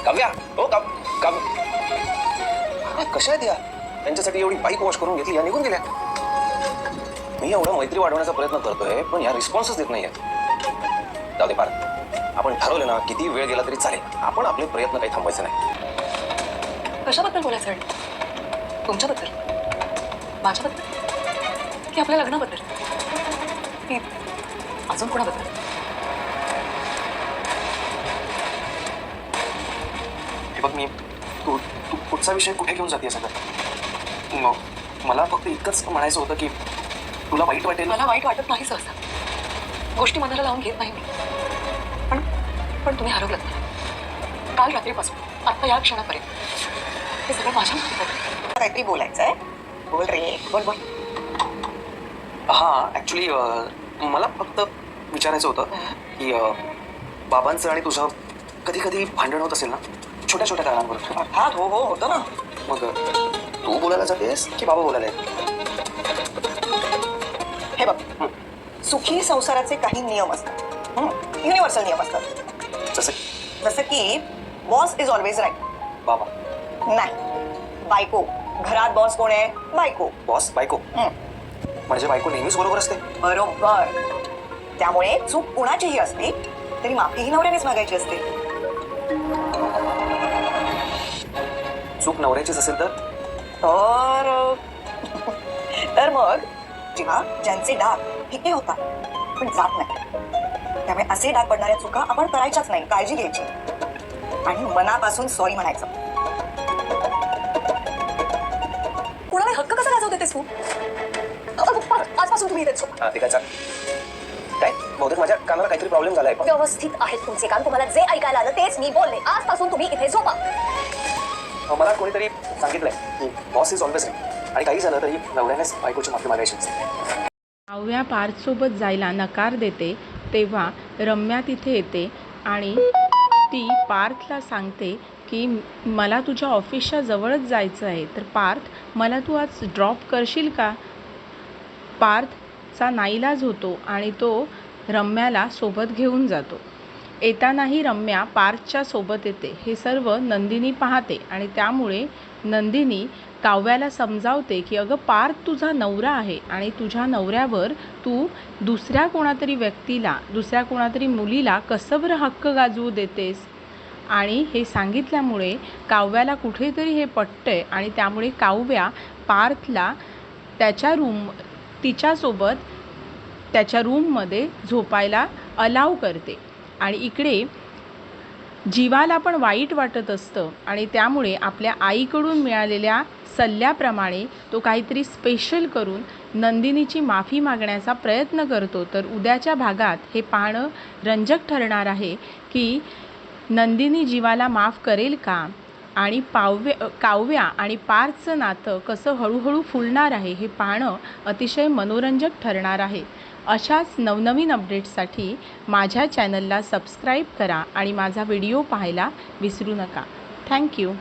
काव्या हो कशा आहेत या? त्यांच्यासाठी एवढी बाईक वॉश करून घेतली, या निघून गेल्या. मी एवढं मैत्री वाढवण्याचा प्रयत्न करतोय, पण या रिस्पॉन्सच देत नाहीये. जाऊ दे पार्थ, आपण ठरवलं ना, किती वेळ गेला तरी चालेल, आपण आपले प्रयत्न काही थांबवायचे नाही. कशाबद्दल बोलायचं? तुमच्याबद्दल, माझ्याबद्दल, की आपल्या लग्नाबद्दल, की अजून कोणाबद्दल? हे बघ, मी तू तू पुढचा विषय कुठे घेऊन जाते सगळं? मला फक्त इतकंच म्हणायचं होतं की तुला वाईट वाटेल. मला वाईट वाटत नाही सहसा, गोष्टी मनाला लावून घेत नाही मी, पण पण तुम्ही हरवलं मला. काल रात्रीपासून आता या क्षणापर्यंत हे सगळं माझ्या माहिती. काहीतरी बोलायचं आहे? बोल रे, बोल बोल. हां, ॲक्च्युली मला फक्त विचारायचं होतं की बाबांचं आणि तुझं कधी कधी भांडण होत असेल ना, छोट्या छोट्या कारणांवर? अर्थात हो हो होतं ना. मग तू बोलायला जातेस की बाबा बोलायला आहेत? हे बघ, सुखी संसाराचे काही नियम असतात, युनिव्हर्सल नियम असतात. जसं की बॉस इज ऑलवेज राईट. बाबा नाही, बायको. घरात बॉस कोण आहे? बायको. बॉस बायको, म्हणजे बायको नेहमीच बरोबर असते. बरोबर. त्यामुळे चूक कुणाचीही असते तरी माफीही नवऱ्यानेच मागायची असते. चूक नवऱ्याचीच असेल तर? तर मग जेव्हा ज्यांचे डाग फिके होतात पण जात नाही, त्यामुळे असे डाग पडणाऱ्या चुका आपण करायच्याच नाही, काळजी घ्यायची आणि मनापासून सॉरी म्हणायचं. कुणाला हक्क कसा गाजवते तेस तू? आजपासून तुम्ही इथेच. ते काय काय बहुतेक माझ्या कानाला काहीतरी प्रॉब्लेम झालाय. व्यवस्थित आहेत तुमचे कान. तुम्हाला जे ऐकायला आलं तेच मी बोलले. आजपासून तुम्ही इथे झोपा. मला कोणीतरी सांगितलंय की बॉस इज ऑलवेज राईट आणि काही झालं तरी नवऱ्यानेच बायकोची माफी मागायची. काव्या पार्थसोबत जायला नकार देते तेव्हा रम्या तिथे येते आणि ती पार्थला सांगते की मला तुझ्या ऑफिसच्या जवळच जायचं आहे, तर पार्थ मला तू आज ड्रॉप करशील का? पार्थचा नाईलाज होतो आणि तो रम्याला सोबत घेऊन जातो. येतानाही रम्या पार्थच्या सोबत येते. हे सर्व नंदिनी पाहते आणि त्यामुळे नंदिनी काव्याला समजावते की अगं पार्थ तुझा नवरा आहे आणि तुझ्या नवऱ्यावर तू दुसऱ्या कोणातरी व्यक्तीला, दुसऱ्या कोणातरी मुलीला कसं बरं हक्क गाजवू देतेस? आणि हे सांगितल्यामुळे काव्याला कुठेतरी हे पटतंय आणि त्यामुळे काव्या पार्थला तिच्यासोबत त्याच्या रूममध्ये झोपायला अलाव करते. आणि इकडे जीवाला पण वाईट वाटत असतं आणि त्यामुळे आपल्या आईकडून मिळालेल्या सल्ल्याप्रमाणे तो काहीतरी स्पेशल करून नंदिनीची माफी मागण्याचा प्रयत्न करतो. तर उद्याच्या भागात हे पाहणं रंजक ठरणार आहे की नंदिनी जीवाला माफ करेल का आणि काव्या आणि पार्थचं नातं कसं हळूहळू फुलणार आहे हे पाहणं अतिशय मनोरंजक ठरणार आहे. अशाच नवनवीन अपडेट्ससाठी माझ्या चॅनलला सबस्क्राईब करा आणि माझा व्हिडिओ पाहायला विसरू नका. थँक्यू.